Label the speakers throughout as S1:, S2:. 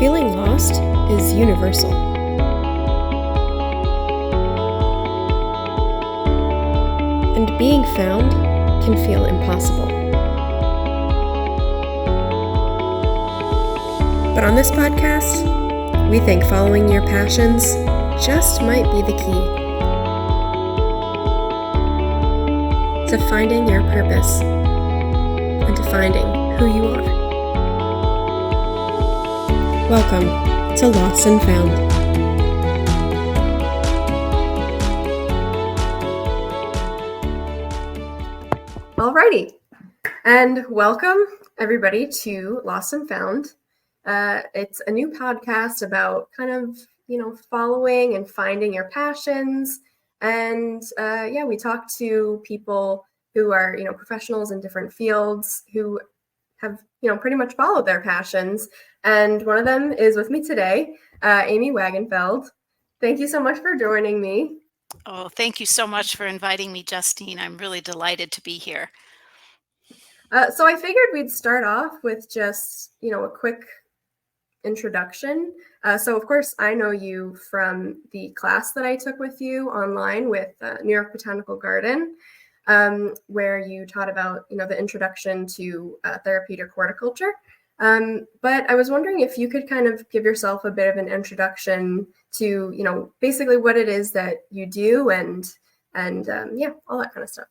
S1: Feeling lost is universal. And being found can feel impossible. But on this podcast, we think following your passions just might be the key to finding your purpose and to finding who you are. Welcome to Lost and Found. Alrighty, and welcome everybody to Lost and Found. It's a new podcast about kind of, following and finding your passions. And we talk to people who are, professionals in different fields who have, pretty much followed their passions. And one of them is with me today, Amy Wagenfeld. Thank you so much for joining me.
S2: Oh, thank you so much for inviting me, Justine. I'm really delighted to be here.
S1: So I figured we'd start off with just, a quick introduction. So of course, I know you from the class that I took with you online with New York Botanical Garden, where you taught about, the introduction to therapeutic horticulture. But I was wondering if you could kind of give yourself a bit of an introduction to, basically what it is that you do and all that kind of stuff.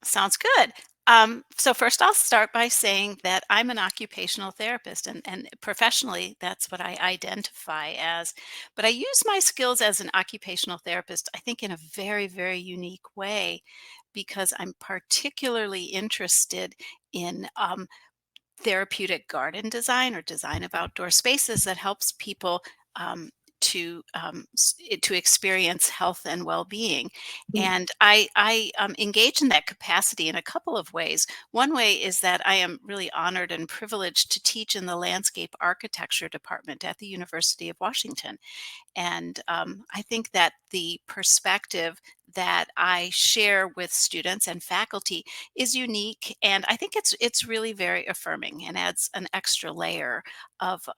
S2: Sounds good. So first I'll start by saying that I'm an occupational therapist and professionally that's what I identify as. But I use my skills as an occupational therapist, I think in a very, very unique way because I'm particularly interested in therapeutic garden design or design of outdoor spaces that helps people to experience health and well-being. And I engage in that capacity in a couple of ways. One way is that I am really honored and privileged to teach in the landscape architecture department at the University of Washington. And I think that the perspective that I share with students and faculty is unique, and I think it's really very affirming and adds an extra layer of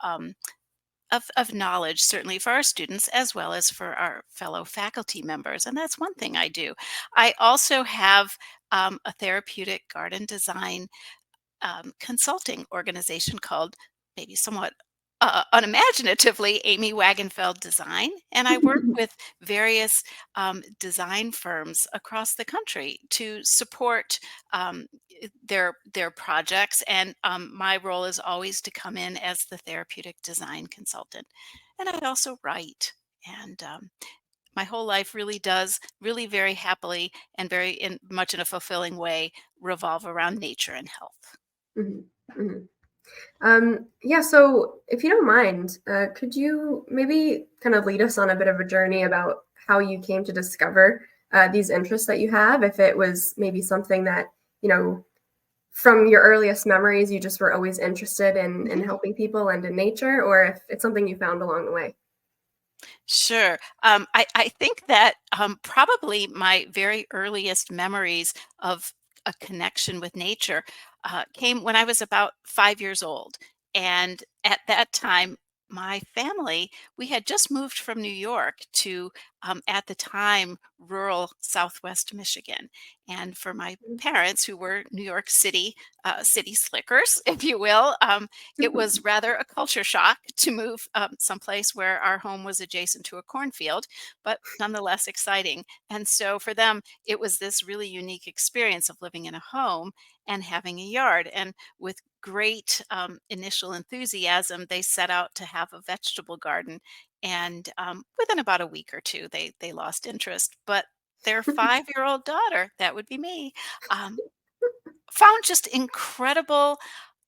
S2: of knowledge, certainly for our students as well as for our fellow faculty members. And that's one thing I do. I also have a therapeutic garden design consulting organization called, maybe somewhat unimaginatively, Amy Wagenfeld Design. And I work with various design firms across the country to support their projects. And my role is always to come in as the therapeutic design consultant. And I also write. And my whole life really does, really very happily and much in a fulfilling way, revolve around nature and health.
S1: Mm-hmm. Mm-hmm. So if you don't mind, could you maybe kind of lead us on a bit of a journey about how you came to discover these interests that you have? If it was maybe something that, from your earliest memories, you just were always interested in helping people and in nature, or if it's something you found along the way.
S2: Sure. I think that probably my very earliest memories of a connection with nature came when I was about 5 years old. And at that time, my family, we had just moved from New York to, at the time, rural Southwest Michigan. And for my parents, who were New York city slickers, if you will, it was rather a culture shock to move someplace where our home was adjacent to a cornfield, but nonetheless exciting. And so for them, it was this really unique experience of living in a home and having a yard. And with great initial enthusiasm, they set out to have a vegetable garden. And within about a week or two, they lost interest. But their 5-year-old daughter, that would be me, um, found just incredible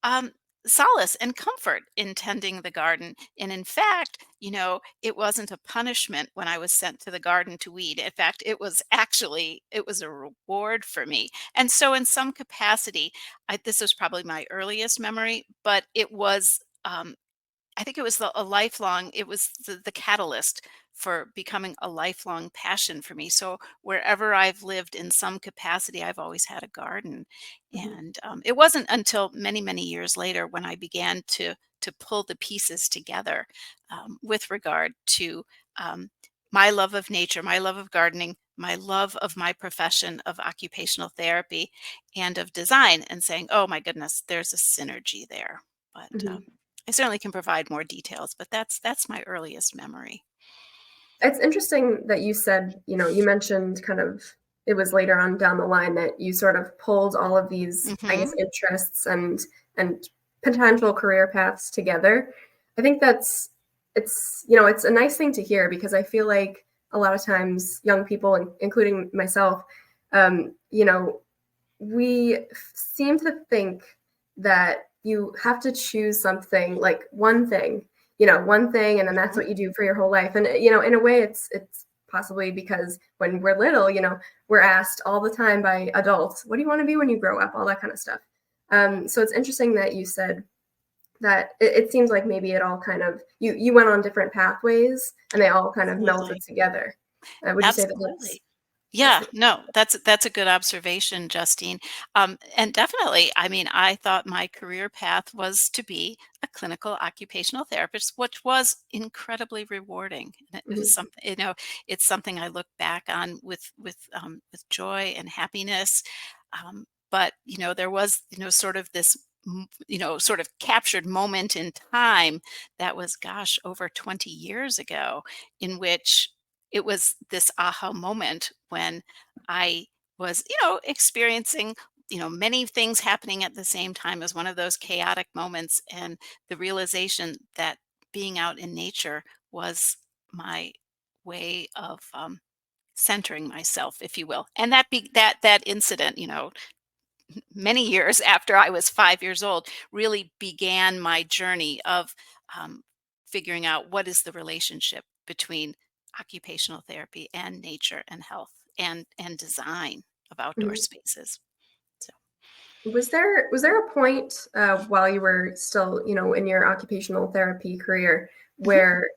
S2: um, solace and comfort in tending the garden. And in fact, it wasn't a punishment when I was sent to the garden to weed. In fact, it was a reward for me. And so in some capacity, this was probably my earliest memory, but it was I think it was a lifelong, it was the catalyst for becoming a lifelong passion for me. So wherever I've lived in some capacity, I've always had a garden.
S1: Mhm.
S2: And it wasn't until many, many years later when I began to pull the pieces together with regard to um, my love of nature, my love of gardening, my love of my profession of occupational therapy and of design, and saying, oh my goodness, there's a synergy there. But
S1: Mhm.
S2: I certainly can provide more details, but that's my earliest memory.
S1: It's interesting that you said, you mentioned kind of it was later on down the line that you sort of pulled all of these, I guess,
S2: Mhm.
S1: interests and potential career paths together. I think it's a nice thing to hear because I feel like a lot of times young people, including myself, you know, we seem to think that you have to choose something like one thing, and then that's
S2: Mhm.
S1: what you do for your whole life. And in a way, it's possibly because when we're little, we're asked all the time by adults, "What do you want to be when you grow up?" All that kind of stuff. So it's interesting that you said that it seems like maybe it all kind of you went on different pathways, and they all kind of
S2: Absolutely.
S1: melded together. Would you say that
S2: Absolutely.
S1: that's
S2: Yeah, no, that's a good observation, Justine. And definitely, I mean, I thought my career path was to be a clinical occupational therapist, which was incredibly rewarding. And it was
S1: mhm,
S2: something, it's something I look back on with joy and happiness. But there was sort of this sort of captured moment in time that was, gosh, over 20 years ago, in which it was this aha moment when I was, experiencing, many things happening at the same time, as one of those chaotic moments, and the realization that being out in nature was my way of centering myself, if you will. And that incident, many years after I was 5 years old, really began my journey of um, figuring out what is the relationship between occupational therapy and nature and health and design of outdoor
S1: mhm.
S2: spaces. So,
S1: Was there a point while you were still, in your occupational therapy career
S2: mhm.
S1: where,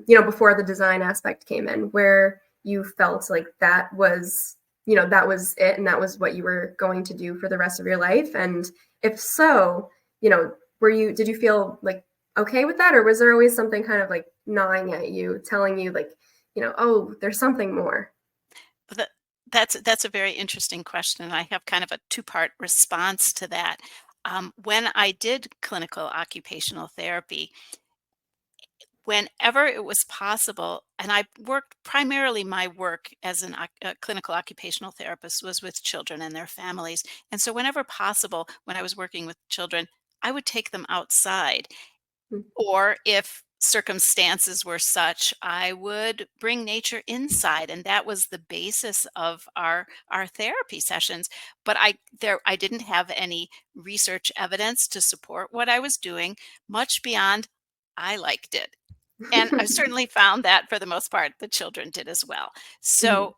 S1: before the design aspect came in, where you felt like that was it and that was what you were going to do for the rest of your life? And if so, did you feel like okay with that, or was there always something kind of like gnawing at you, telling you like, oh, there's something more?
S2: Th- that's a very interesting question, and I have kind of a two-part response to that. When I did clinical occupational therapy, whenever it was possible, and I worked primarily, my work as a clinical occupational therapist was with children and their families. And so, whenever possible, when I was working with children, I would take them outside. Or if circumstances were such, I would bring nature inside, and that was the basis of our therapy sessions. But I didn't have any research evidence to support what I was doing, much beyond I liked it. And I've
S1: Mhm.
S2: certainly found that for the most part, the children did as well. So,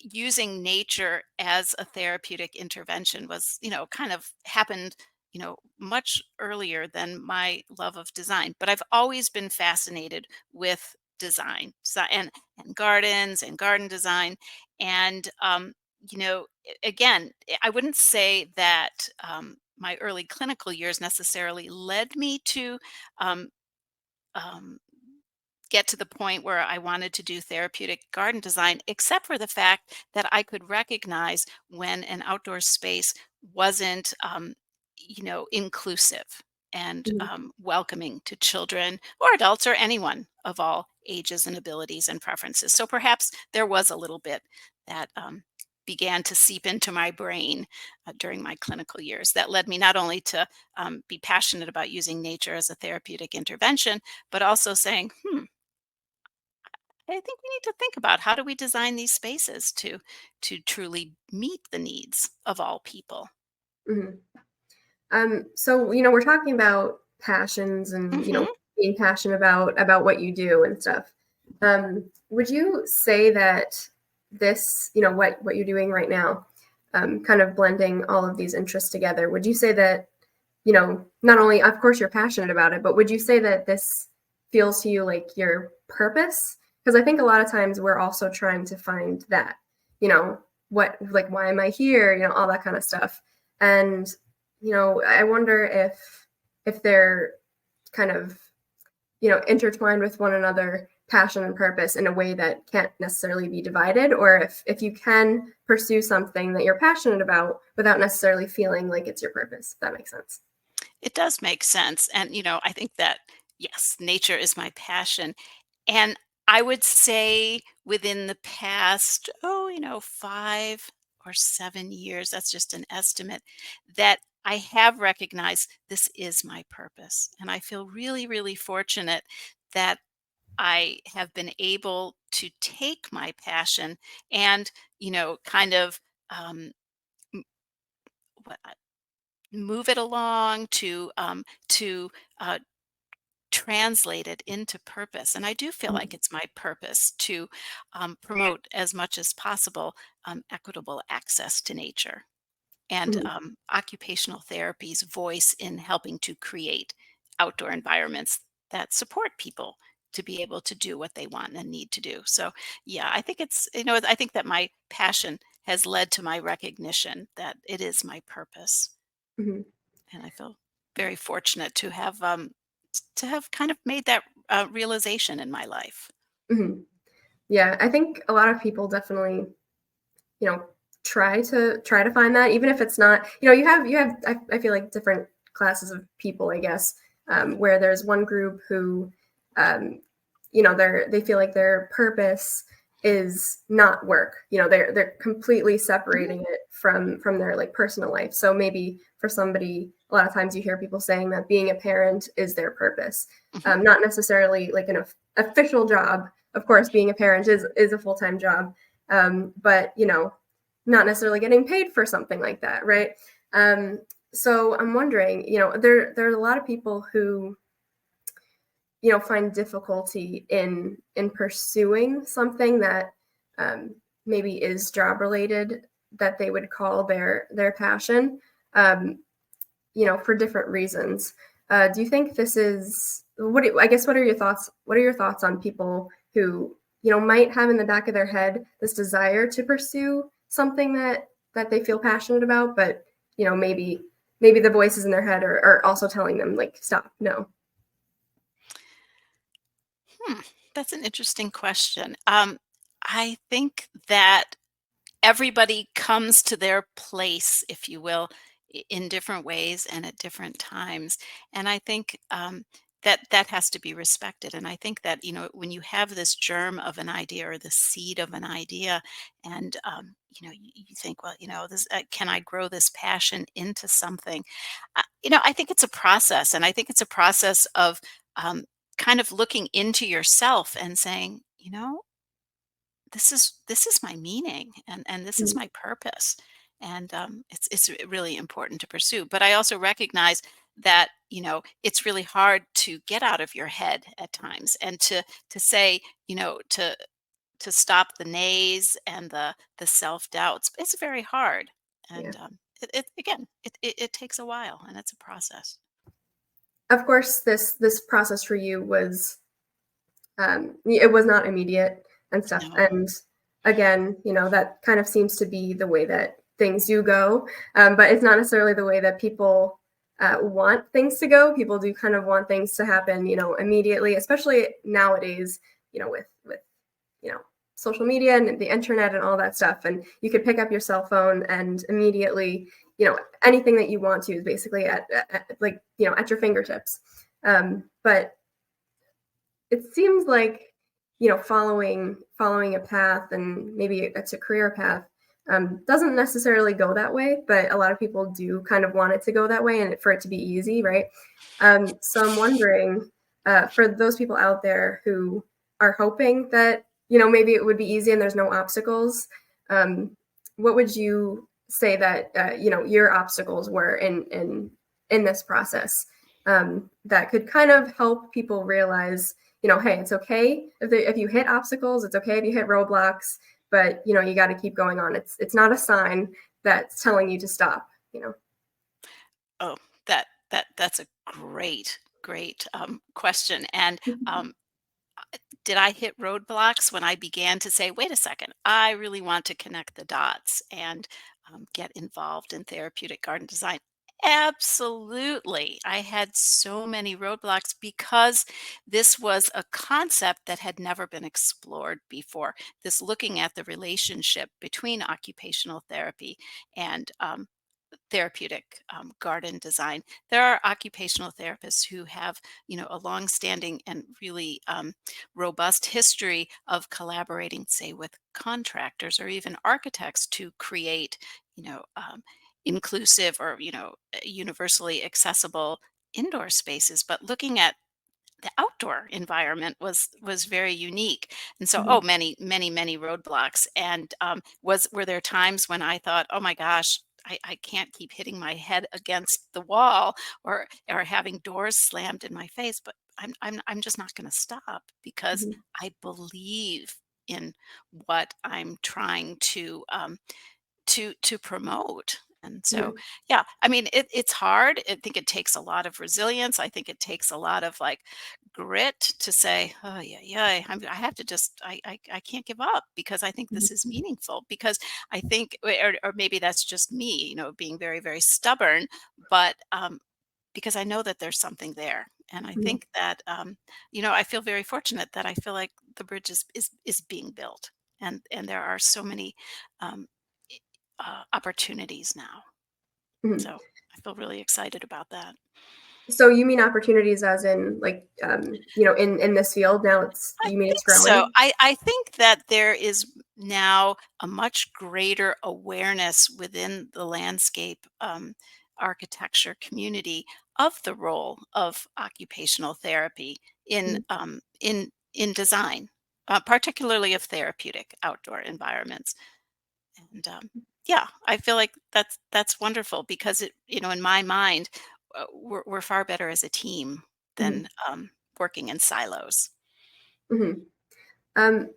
S2: using nature as a therapeutic intervention was, kind of happened, much earlier than my love of design. But I've always been fascinated with design, and gardens and garden design. And, again, I wouldn't say that my early clinical years necessarily led me to um, um, get to the point where I wanted to do therapeutic garden design, except for the fact that I could recognize when an outdoor space wasn't, inclusive and
S1: Mhm.
S2: welcoming to children or adults or anyone of all ages and abilities and preferences. So perhaps there was a little bit that began to seep into my brain during my clinical years that led me not only to be passionate about using nature as a therapeutic intervention, but also saying, I think we need to think about how do we design these spaces to truly meet the needs of all people.
S1: Mhm. So we're talking about passions and
S2: Hmm.
S1: being passionate about what you do and stuff. Would you say that this, what you're doing right now, kind of blending all of these interests together, would you say that not only, of course, you're passionate about it, but would you say that this feels to you like your purpose? Because I think a lot of times we're also trying to find that, what, like, why am I here? All that kind of stuff. And, I wonder if they're kind of, intertwined with one another, passion and purpose, in a way that can't necessarily be divided, or if you can pursue something that you're passionate about without necessarily feeling like it's your purpose, if that makes sense.
S2: It does make sense. And, I think that, yes, nature is my passion. And I would say within the past, 5 or 7 years, that's just an estimate, that I have recognized this is my purpose. And I feel really, really fortunate that I have been able to take my passion and, kind of um, m- what, move it along to uh, translate it into purpose. And I do feel like
S1: Mhm.
S2: it's my purpose to promote as much as possible equitable access to nature and
S1: Mhm.
S2: occupational therapy's voice in helping to create outdoor environments that support people to be able to do what they want and need to do. So, yeah, I think I think that my passion has led to my recognition that it is my purpose.
S1: Mhm.
S2: And I feel very fortunate to have kind of made that realization in my life.
S1: Mhm. Yeah, I think a lot of people definitely, you know, try to find that, even if it's not, you have I feel like different classes of people, I guess, where there's one group who, um, they feel like their purpose is not work. They're completely separating it from their like personal life. So maybe for somebody, a lot of times you hear people saying that being a parent is their purpose,
S2: Hmm.
S1: not necessarily like an official job. Of course, being a parent is a full-time job, but not necessarily getting paid for something like that, right? So I'm wondering, there are a lot of people who find difficulty in pursuing something that, um, maybe is job related, that they would call their passion, um, for different reasons. Do you think this is I guess, what are your thoughts? What are your thoughts on people who, might have in the back of their head this desire to pursue something that they feel passionate about, but maybe the voices in their head are also telling them like, stop, no.
S2: Hmm, that's an interesting question. I think that everybody comes to their place, if you will, in different ways and at different times. And I think that that has to be respected. And I think that, when you have this germ of an idea or the seed of an idea, and, you think, well, can I grow this passion into something? I think it's a process. And I think it's a process of um, kind of looking into yourself and saying, this is my meaning and this is
S1: Mhm.
S2: my purpose, and it's really important to pursue. But I also recognize that it's really hard to get out of your head at times and to say, to stop the nays and the self doubts. It's very hard,
S1: Yeah.
S2: and it takes a while, and it's a process.
S1: Of course, this process for you was, it was not immediate and stuff.
S2: No.
S1: And again, that kind of seems to be the way that things do go. But it's not necessarily the way that people want things to go. People do kind of want things to happen, immediately, especially nowadays, with you know social media and the internet and all that stuff. And you could pick up your cell phone and immediately, anything that you want to is basically like, at your fingertips. But it seems like, following a path, and maybe it's a career path, doesn't necessarily go that way, but a lot of people do kind of want it to go that way, and for it to be easy, right? So I'm wondering, for those people out there who are hoping that, maybe it would be easy and there's no obstacles, um, what would you say that, your obstacles were in this process, that could kind of help people realize, hey, it's okay if you hit obstacles. It's okay if you hit roadblocks, but you got to keep going on. It's not a sign that's telling you to stop.
S2: Oh, that that's a great question. And did I hit roadblocks when I began to say, wait a second, I really want to connect the dots and get involved in therapeutic garden design? Absolutely. I had so many roadblocks because this was a concept that had never been explored before. This looking at the relationship between occupational therapy and therapeutic garden design. There are occupational therapists who have, a long-standing and really robust history of collaborating, say, with contractors or even architects to create, inclusive or universally accessible indoor spaces. But looking at the outdoor environment was very unique. And so,
S1: Mhm.
S2: many roadblocks. And were there times when I thought, oh my gosh, I can't keep hitting my head against the wall or having doors slammed in my face, but I'm just not going to stop because
S1: Mhm.
S2: I believe in what I'm trying to promote. And so,
S1: Mhm.
S2: yeah, I mean, it's hard. I think it takes a lot of resilience. I think it takes a lot of like grit to say, oh yeah, I have to just, I can't give up because I think this is
S1: Mhm.
S2: meaningful. Because I think, or maybe that's just me, being very, very stubborn, but because I know that there's something there. And I
S1: Mhm.
S2: think that, I feel very fortunate that I feel like the bridge is being built, and there are so many um, opportunities now.
S1: Mhm.
S2: So I feel really excited about that.
S1: So you mean opportunities as in like in this field now it's
S2: I
S1: you mean it's
S2: think so.
S1: growing?
S2: I think that there is now a much greater awareness within the landscape architecture community of the role of occupational therapy in
S1: Mhm.
S2: in design, particularly of therapeutic outdoor environments. And yeah, I feel like that's wonderful because in my mind, we're far better as a team than
S1: Mhm.
S2: working in silos.
S1: Mhm.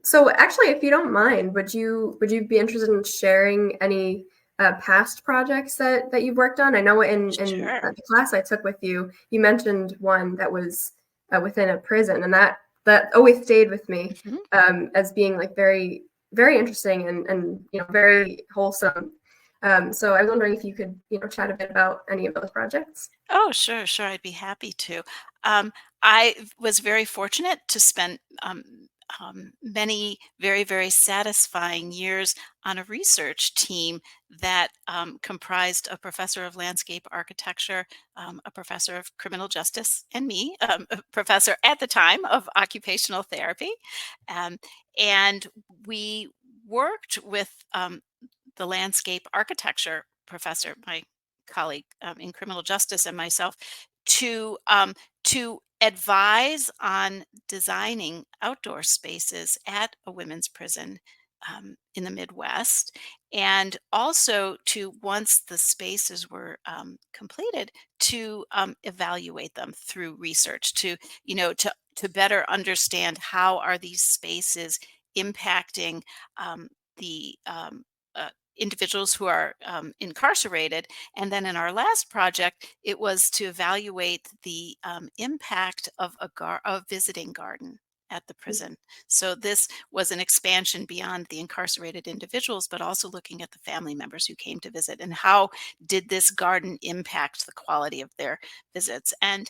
S1: So actually, if you don't mind, would you be interested in sharing any past projects that you've worked on? I know in
S2: Sure.
S1: the class I took with you, you mentioned one that was within a prison, and that always stayed with me
S2: Mhm.
S1: as being like very very interesting and very wholesome. So I was wondering if you could chat a bit about any of those projects.
S2: Oh, sure, sure. I'd be happy to. Um, I was very fortunate to spend many very, very satisfying years on a research team that comprised a professor of landscape architecture, a professor of criminal justice, and me, a professor at the time of occupational therapy. Um, and we worked with the landscape architecture professor, my colleague in criminal justice, and myself to advise on designing outdoor spaces at a women's prison in the Midwest, and also to once the spaces were completed to evaluate them through research to better understand how are these spaces impacting the individuals who are incarcerated. And then in our last project, it was to evaluate the impact of a visiting garden at the prison. So this was an expansion beyond the incarcerated individuals, but also looking at the family members who came to visit and how did this garden impact the quality of their visits. And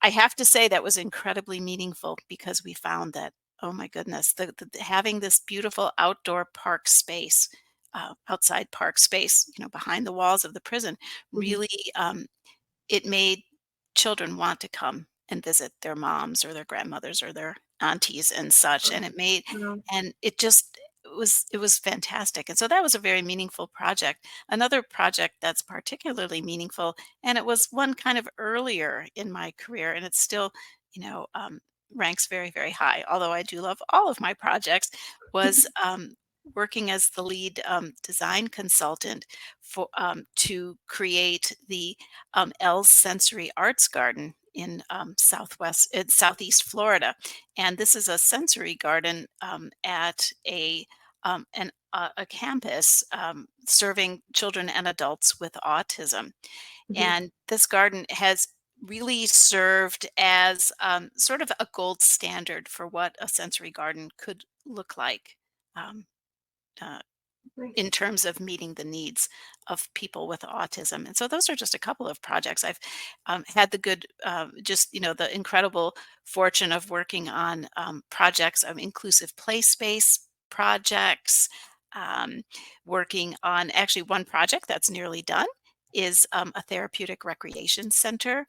S2: I have to say that was incredibly meaningful because we found that, oh my goodness, having this beautiful outdoor park space, outside park space, behind the walls of the prison,
S1: Mhm.
S2: really it made children want to come and visit their moms or their grandmothers or their aunties and such. And
S1: Wow.
S2: it just it was fantastic. And so that was a very meaningful project. Another project that's particularly meaningful, and it was one kind of earlier in my career, and it's still, you know, um, ranks very, very high, although I do love all of my projects, was working as the lead design consultant to create the L's Sensory Arts Garden in southeast Florida, and this is a sensory garden at a campus serving children and adults with autism.
S1: Mhm.
S2: And this garden has really served as sort of a gold standard for what a sensory garden could look like. Um, uh, in
S1: Nice.
S2: terms of meeting the needs of people with autism. And so those are just a couple of projects. I've had the good, just, the incredible fortune of working on projects of inclusive play space projects, um, working on actually one project that's nearly done is a therapeutic recreation center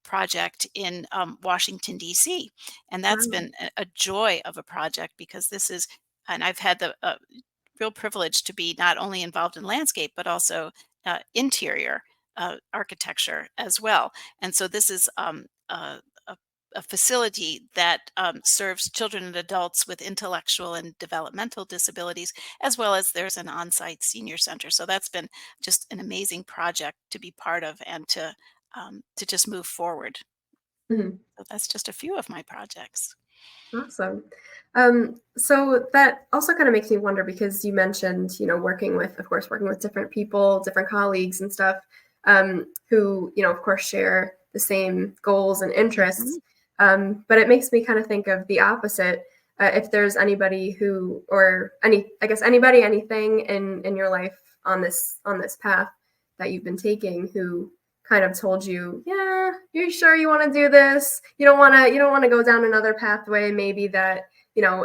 S2: project in Washington, D.C. And that's
S1: Wow.
S2: been a joy of a project because this is, and I've had the real privilege to be not only involved in landscape but also interior architecture as well. And so this is a facility that serves children and adults with intellectual and developmental disabilities, as well as there's an on-site senior center. So that's been just an amazing project to be part of and to just move forward.
S1: Mhm.
S2: So that's just a few of my projects.
S1: Awesome. So that also kind of makes me wonder because you mentioned, working with, of course, working with different people, different colleagues and stuff, who, of course, share the same goals and interests.
S2: Mhm.
S1: But it makes me kind of think of the opposite. If there's anybody who, or I guess anybody, anything in your life on this path that you've been taking who kind of told you, yeah, you're sure you want to do this? You don't want to go down another pathway, maybe that,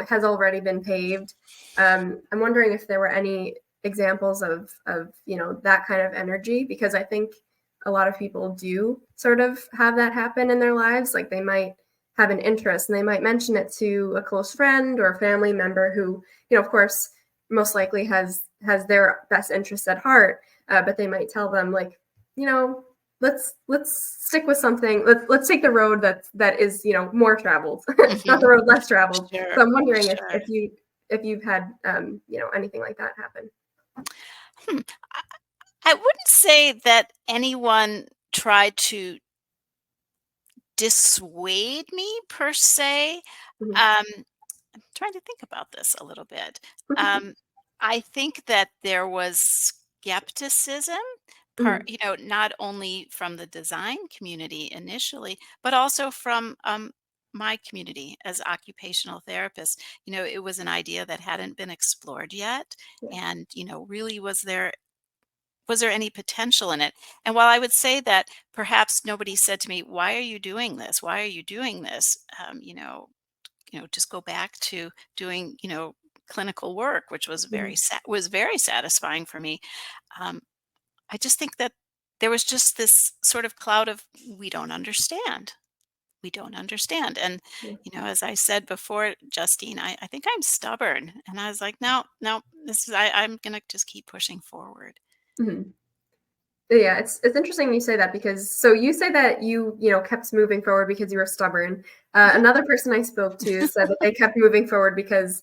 S1: has already been paved. I'm wondering if there were any examples of that kind of energy, because I think a lot of people do sort of have that happen in their lives. Like they might have an interest and they might mention it to a close friend or a family member who, of course, most likely has their best interests at heart. But they might tell them like, you know, let's stick with something. Let's take the road that is more traveled, not
S2: Mhm.
S1: the road less traveled.
S2: Sure,
S1: So I'm wondering
S2: sure.
S1: if you've had anything like that happen.
S2: Hmm. I wouldn't say that anyone tried to dissuade me per se.
S1: Mhm.
S2: Um, I'm trying to think about this a little bit. Um, I think that there was skepticism,
S1: Mhm.
S2: not only from the design community initially, but also from my community as occupational therapists. It was an idea that hadn't been explored yet,
S1: Yeah.
S2: and really was there any potential in it? And while I would say that perhaps nobody said to me, "Why are you doing this? Why are you doing this?" Just go back to doing, clinical work, which was
S1: Mhm.
S2: was very satisfying for me. Um, I just think that there was just this sort of cloud of we don't understand. We don't understand. And,
S1: Yeah.
S2: as I said before, Justine, I think I'm stubborn. And I was like, no, no, I'm gonna just keep pushing forward.
S1: Mhm. Yeah, it's interesting you say that, because so you say that you kept moving forward because you were stubborn.
S2: Mhm.
S1: Another person I spoke to said that they kept moving forward because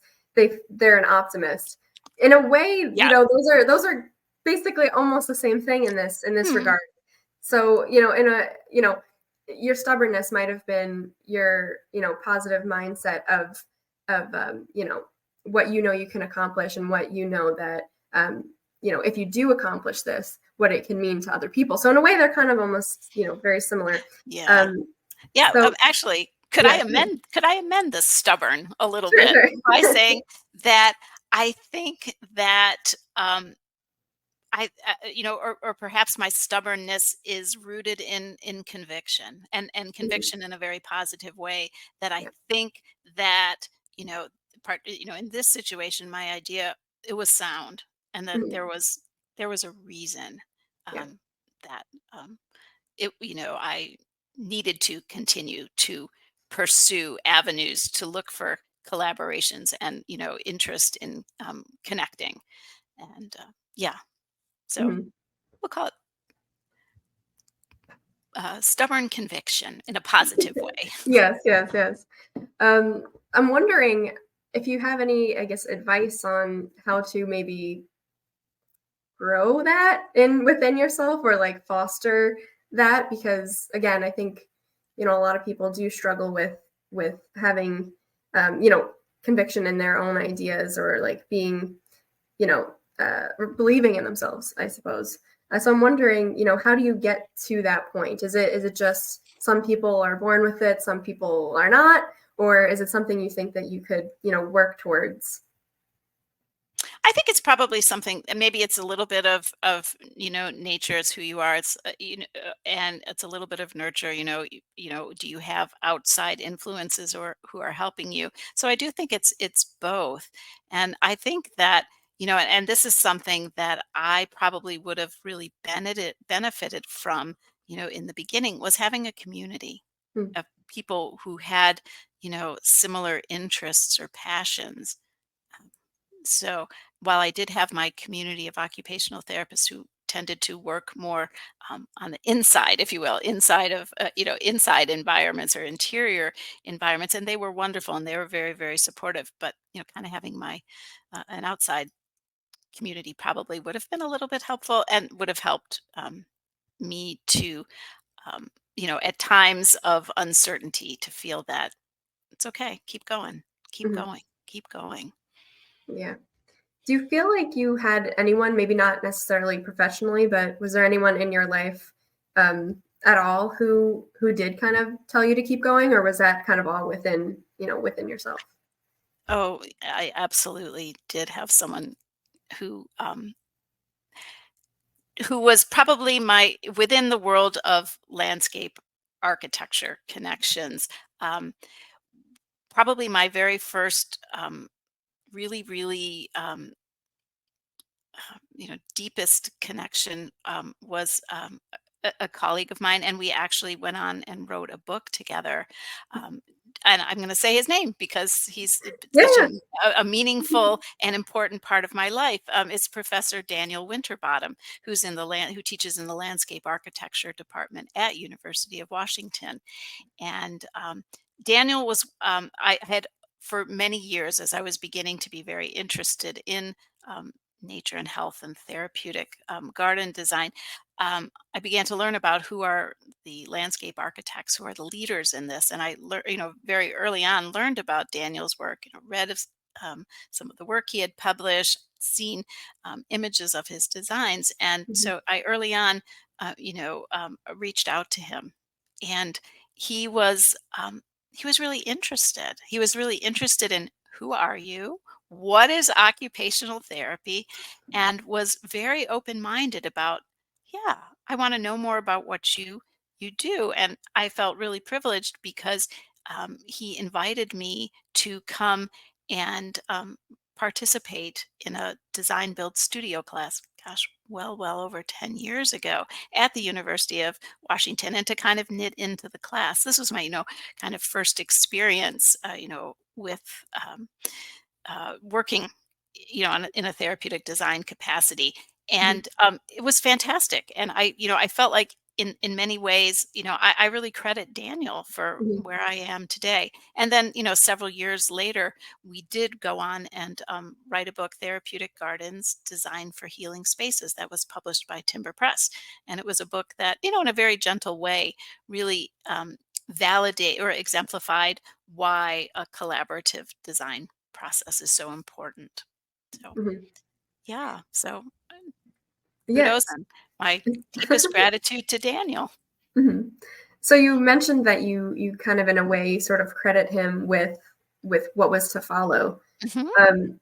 S1: they're an optimist. In a way,
S2: Yeah.
S1: those are basically almost the same thing in this
S2: Hmm.
S1: regard. So, your stubbornness might have been your, positive mindset of what you can accomplish, and what that, if you do accomplish this, what it can mean to other people. So in a way, they're kind of almost, very similar.
S2: Yeah.
S1: Um,
S2: Yeah,
S1: so
S2: actually, could I
S1: yeah,
S2: amend the stubborn a little
S1: sure,
S2: bit by
S1: sure.
S2: saying that I think that, or perhaps my stubbornness is rooted in conviction, and
S1: Mhm.
S2: conviction in a very positive way, that I
S1: Yeah.
S2: think that, you know, in this situation, my idea, it was sound, and that
S1: Mhm.
S2: there was a reason,
S1: Yeah.
S2: um, that, I needed to continue to pursue avenues to look for collaborations and, interest in connecting. And yeah, so
S1: Mhm.
S2: we'll call it stubborn conviction in a positive way.
S1: Yes, yes, yes. I'm wondering if you have any, I guess, advice on how to maybe grow that in within yourself, or like foster that, because again, I think a lot of people do struggle with having um, you know conviction in their own ideas, or like being, you know or believing in themselves, I suppose. So I'm wondering, how do you get to that point? Is it just some people are born with it, some people are not, or is it something you think that you could, work towards?
S2: I think it's probably something, and maybe it's a little bit of nature. It's who you are. It's and it's a little bit of nurture. Do you have outside influences or who are helping you? So I do think it's both, and I think that and this is something that I probably would have really benefited from. In the beginning, was having a community
S1: Mm,
S2: of people who had similar interests or passions. So while I did have my community of occupational therapists who tended to work more on the inside, if you will, inside of inside environments or interior environments, and they were wonderful and they were very very supportive. But kind of having my an outside community probably would have been a little bit helpful and would have helped me to um, at times of uncertainty to feel that it's okay, keep going, keep
S1: mhm,
S2: going, keep going.
S1: yeah. Do you feel like you had anyone, maybe not necessarily professionally, but was there anyone in your life at all who did kind of tell you to keep going, or was that kind of all within yourself?
S2: Oh, I absolutely did have someone who who was probably my within the world of landscape architecture connections. Um, Probably my very first really, really deepest connection was a colleague of mine, and we actually went on and wrote a book together. Um, and I'm going to say his name because he's
S1: Yeah,
S2: such
S1: yeah.
S2: a meaningful and important part of my life. It's Professor Daniel Winterbottom, who teaches in the landscape architecture department at University of Washington. And Daniel was, I had for many years, as I was beginning to be very interested in um, nature and health and therapeutic garden design, I began to learn about who are the landscape architects who are the leaders in this. And I learned, very early on, learned about Daniel's work, read of some of the work he had published, seen images of his designs. And
S1: Mhm,
S2: so I early on, reached out to him. And he was um, he was really interested. He was really interested in who are you? What is occupational therapy? And was very open-minded about, yeah, I want to know more about what you do. And I felt really privileged because he invited me to come and participate in a design build studio class. Gosh, well over 10 years ago at the University of Washington, and to kind of knit into the class. This was my, kind of first experience, with working, in a therapeutic design capacity,
S1: mhm,
S2: and it was fantastic. And I felt like in many ways, I really credit Daniel for
S1: mhm,
S2: where I am today. And then, several years later, we did go on and write a book, Therapeutic Gardens, Design for Healing Spaces, that was published by Timber Press. And it was a book that, in a very gentle way, really validate or exemplified why a collaborative design process is so important. So,
S1: mhm.
S2: yeah. So, kudos
S1: Yes.
S2: and my deepest gratitude to Daniel.
S1: Mhm. So you mentioned that you kind of in a way sort of credit him with what was to follow.
S2: Mhm.
S1: Um,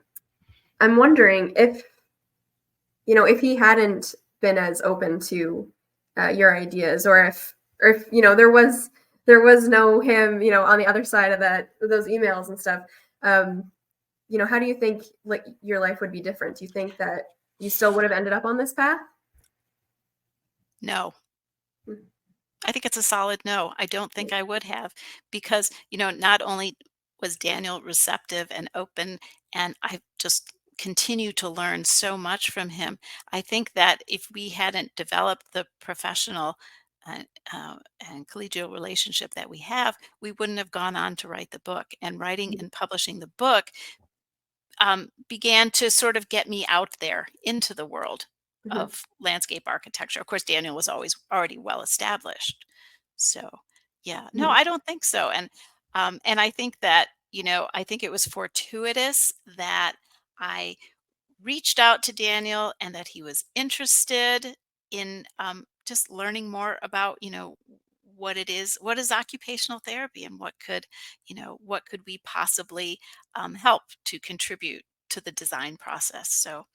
S1: I'm wondering if he hadn't been as open to your ideas, or if there was no him, on the other side of those emails and stuff. Um, how do you think like your life would be different? Do you think that you still would have ended up on this path?
S2: No,
S1: Mm,
S2: I think it's a solid no. I don't think I would have, because, not only was Daniel receptive and open, and I just continue to learn so much from him. I think that if we hadn't developed the professional uh, and collegial relationship that we have, we wouldn't have gone on to write the book. And writing
S1: mhm,
S2: and publishing the book began to sort of get me out there into the world
S1: mhm,
S2: of landscape architecture. Of course, Daniel was always already well established. So, yeah, no,
S1: mhm,
S2: I don't think so. And I think that, I think it was fortuitous that I reached out to Daniel and that he was interested. in just learning more about, what it is, what is occupational therapy, and what could we possibly help to contribute to the design process. So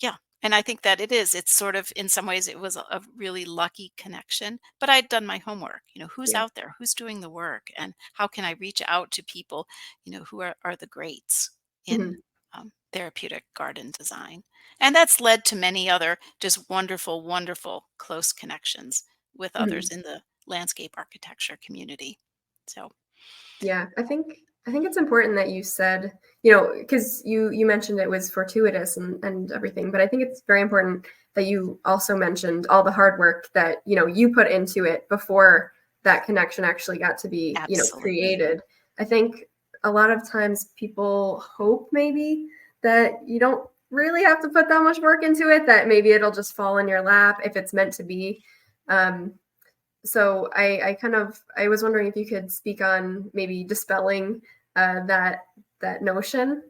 S2: yeah, and I think that it's sort of, in some ways, it was a really lucky connection, but I'd done my homework. Who's
S1: Yeah.
S2: out there, who's doing the work, and how can I reach out to people, who are the greats in
S1: Mhm.
S2: therapeutic garden design. And that's led to many other just wonderful, wonderful close connections with others
S1: Mhm.
S2: in the landscape architecture community. So,
S1: Yeah, I think it's important that you said, because you mentioned it was fortuitous and everything, but I think it's very important that you also mentioned all the hard work that, you put into it before that connection actually got to be,
S2: absolutely.
S1: created. I think a lot of times people hope maybe that you don't really have to put that much work into it, that maybe it'll just fall in your lap if it's meant to be. Um, so I was wondering if you could speak on maybe dispelling that notion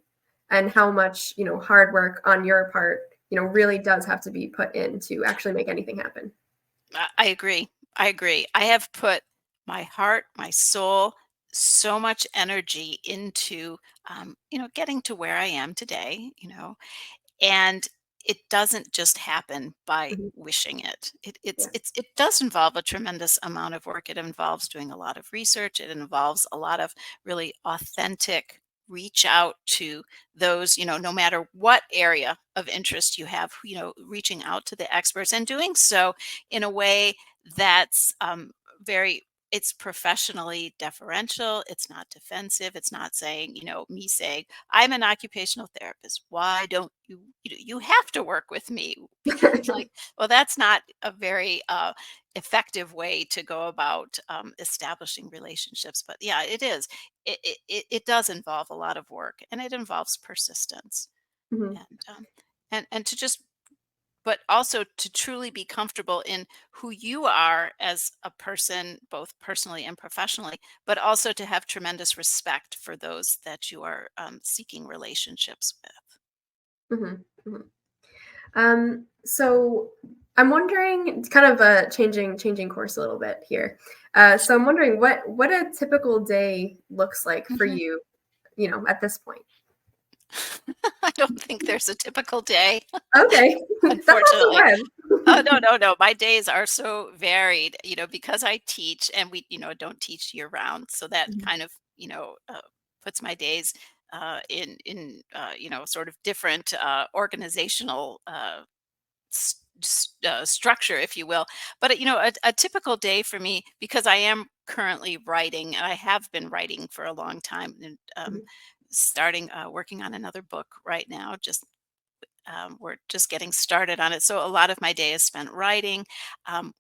S1: and how much hard work on your part really does have to be put in to actually make anything happen.
S2: I agree. I agree. I have put my heart, my soul, so much energy into, getting to where I am today, and it doesn't just happen by
S1: Mhm.
S2: wishing it.
S1: Yeah.
S2: It does involve a tremendous amount of work. It involves doing a lot of research. It involves a lot of really authentic reach out to those, no matter what area of interest you have, reaching out to the experts and doing so in a way that's very, it's professionally deferential. It's not defensive. It's not saying, me saying, I'm an occupational therapist. Why don't you have to work with me? Like, well, that's not a very effective way to go about establishing relationships. But yeah, it is. It does involve a lot of work, and it involves persistence,
S1: Mhm.
S2: and and to just, but also to truly be comfortable in who you are as a person, both personally and professionally, but also to have tremendous respect for those that you are seeking relationships with.
S1: Mhm. Mhm. So I'm wondering, it's kind of changing course a little bit here. So I'm wondering what a typical day looks like for
S2: Mhm.
S1: you, at this point.
S2: I don't think there's a typical day,
S1: Okay, that's also
S2: unfortunately. Oh,
S1: good.
S2: no, no, no. My days are so varied, because I teach, and we, don't teach year round. So that
S1: Mhm.
S2: kind of, puts my days sort of different organizational structure, if you will. But a typical day for me, because I am currently writing, and I have been writing for a long time, and
S1: Mhm.
S2: starting working on another book right now. Just we're just getting started on it. So a lot of my day is spent writing,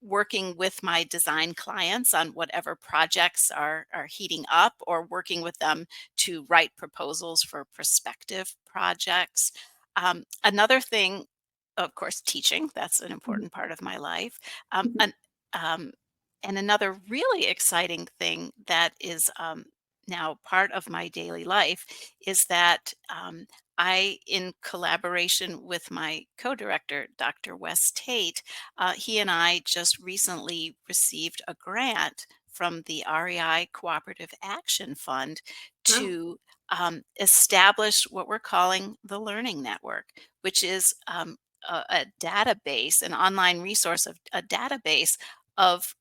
S2: working with my design clients on whatever projects are heating up, or working with them to write proposals for prospective projects. Another thing, of course, teaching. That's an
S1: Mhm.
S2: important part of my life. Um,
S1: Mhm.
S2: an, um, and another really exciting thing that is now part of my daily life is that in collaboration with my co-director, Dr. Wes Tate, he and I just recently received a grant from the REI Cooperative Action Fund
S1: Wow.
S2: to establish what we're calling the Learning Network, which is a database, an online resource of a database of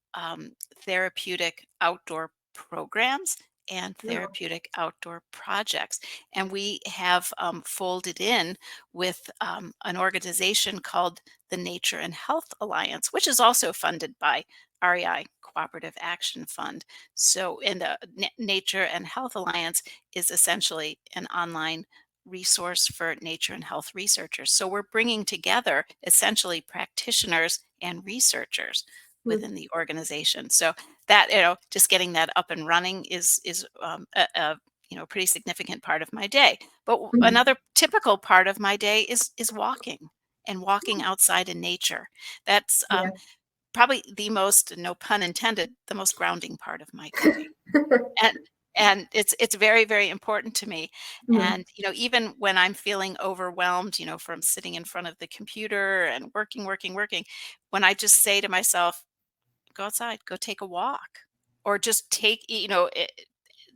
S2: therapeutic outdoor programs and
S1: Wow.
S2: therapeutic outdoor projects. And we have folded in with an organization called the Nature and Health Alliance, which is also funded by REI Cooperative Action Fund. So, in the Nature and Health Alliance is essentially an online resource for nature and health researchers. So, we're bringing together essentially practitioners and researchers
S1: Mhm.
S2: within the organization. So that, just getting that up and running is a pretty significant part of my day. But
S1: Mhm.
S2: another typical part of my day is walking, and walking outside in nature. That's
S1: Yeah.
S2: probably the most, no pun intended, the most grounding part of my day. And and it's very, very important to me.
S1: Mhm.
S2: And, even when I'm feeling overwhelmed, from sitting in front of the computer and working, working, working, when I just say to myself, go outside, go take a walk, or just take,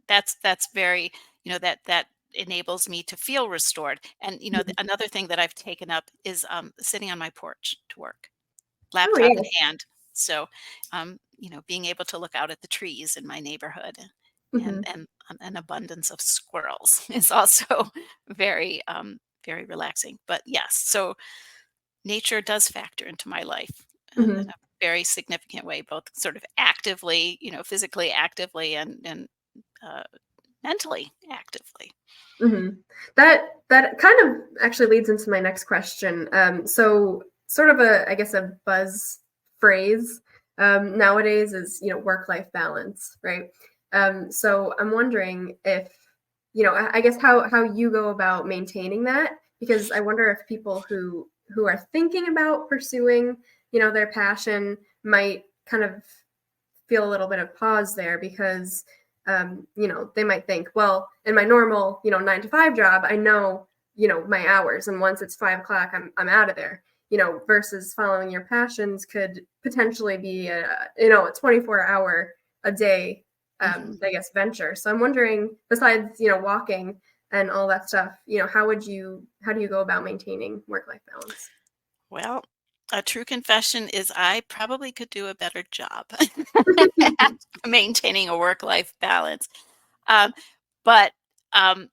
S2: that's very, that enables me to feel restored. And,
S1: Mhm.
S2: another thing that I've taken up is sitting on my porch to work,
S1: Oh,
S2: laptop in
S1: yeah.
S2: hand. So, being able to look out at the trees in my neighborhood and
S1: Mhm.
S2: and an abundance of squirrels is also very, very relaxing. But yes, so nature does factor into my life in
S1: Mhm.
S2: a very significant way, both sort of actively, physically actively, and uh, mentally actively.
S1: Mhm. That kind of actually leads into my next question. So sort of I guess a buzz phrase nowadays is, work-life balance, right? So I'm wondering if, I guess how you go about maintaining that, because I wonder if people who are thinking about pursuing, their passion might kind of feel a little bit of pause there because they might think, well, in my normal, 9 to 5 job, I know, my hours, and once it's 5 o'clock, I'm out of there. Versus following your passions could potentially be a 24 hour a day,
S2: Mhm.
S1: I guess, venture. So I'm wondering, besides, walking and all that stuff, how do you go about maintaining work life balance?
S2: Well, a true confession is I probably could do a better job at maintaining a work-life balance. Um, but um,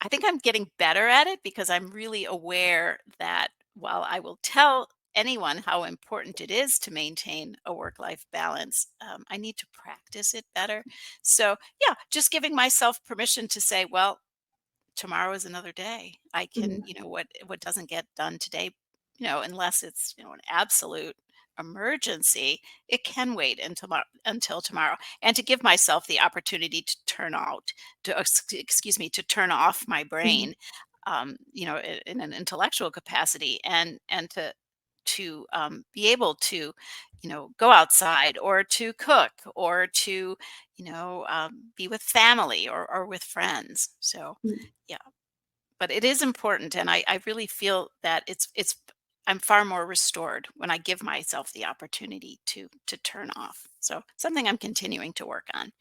S2: I think I'm getting better at it because I'm really aware that while I will tell anyone how important it is to maintain a work-life balance, I need to practice it better. So, yeah, just giving myself permission to say, well, tomorrow is another day. I can,
S1: Mhm.
S2: what doesn't get done today, unless it's, an absolute emergency, it can wait until tomorrow. And to give myself the opportunity to excuse me, to turn off my
S1: Mhm.
S2: brain, in an intellectual capacity, and to be able to, go outside, or to cook, or to, be with family, or with friends. So,
S1: Mhm.
S2: yeah, but it is important, and I really feel that it's I'm far more restored when I give myself the opportunity to turn off. So, something I'm continuing to work on.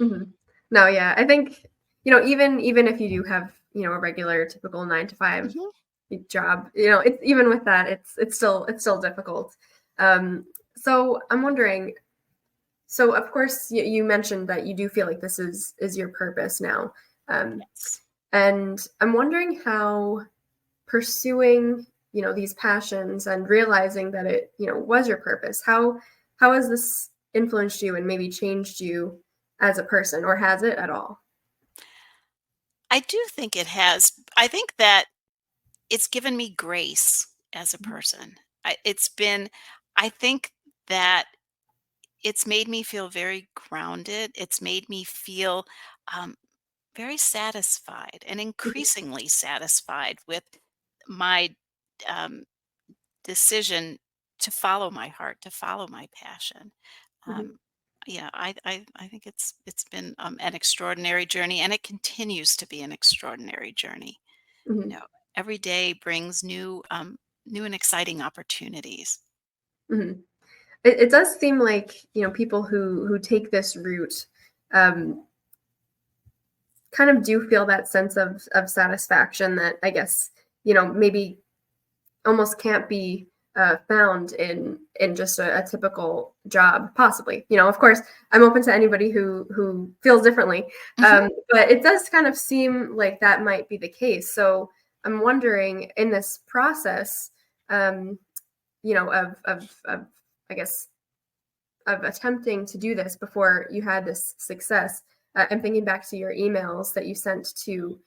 S1: Mhm. No, yeah, I think, even if you do have, a regular typical 9 to 5
S2: Mhm.
S1: job, it's even with that, it's still difficult. So I'm wondering, so of course you mentioned that you do feel like this is your purpose now. Um,
S2: Yes.
S1: and I'm wondering how pursuing, these passions and realizing that it, was your purpose, how has this influenced you and maybe changed you as a person, or has it at all?
S2: I do think it has. I think that it's given me grace as a
S1: Mhm.
S2: person. I think that it's made me feel very grounded. It's made me feel um, very satisfied, and
S1: Mhm.
S2: increasingly satisfied with my um, decision to follow my heart, to follow my passion.
S1: Mhm.
S2: Um, yeah, I think it's been an extraordinary journey, and it continues to be an extraordinary journey. You
S1: Mhm.
S2: know, every day brings new and exciting opportunities.
S1: Mhm. It does seem like, people who take this route um, kind of do feel that sense of satisfaction that, I guess, maybe almost can't be found in just a typical job, possibly. Of course, I'm open to anybody who feels differently,
S2: Mhm.
S1: but it does kind of seem like that might be the case. So I'm wondering, in this process, um, of I guess, of attempting to do this before you had this success. I'm thinking back to your emails that you sent to,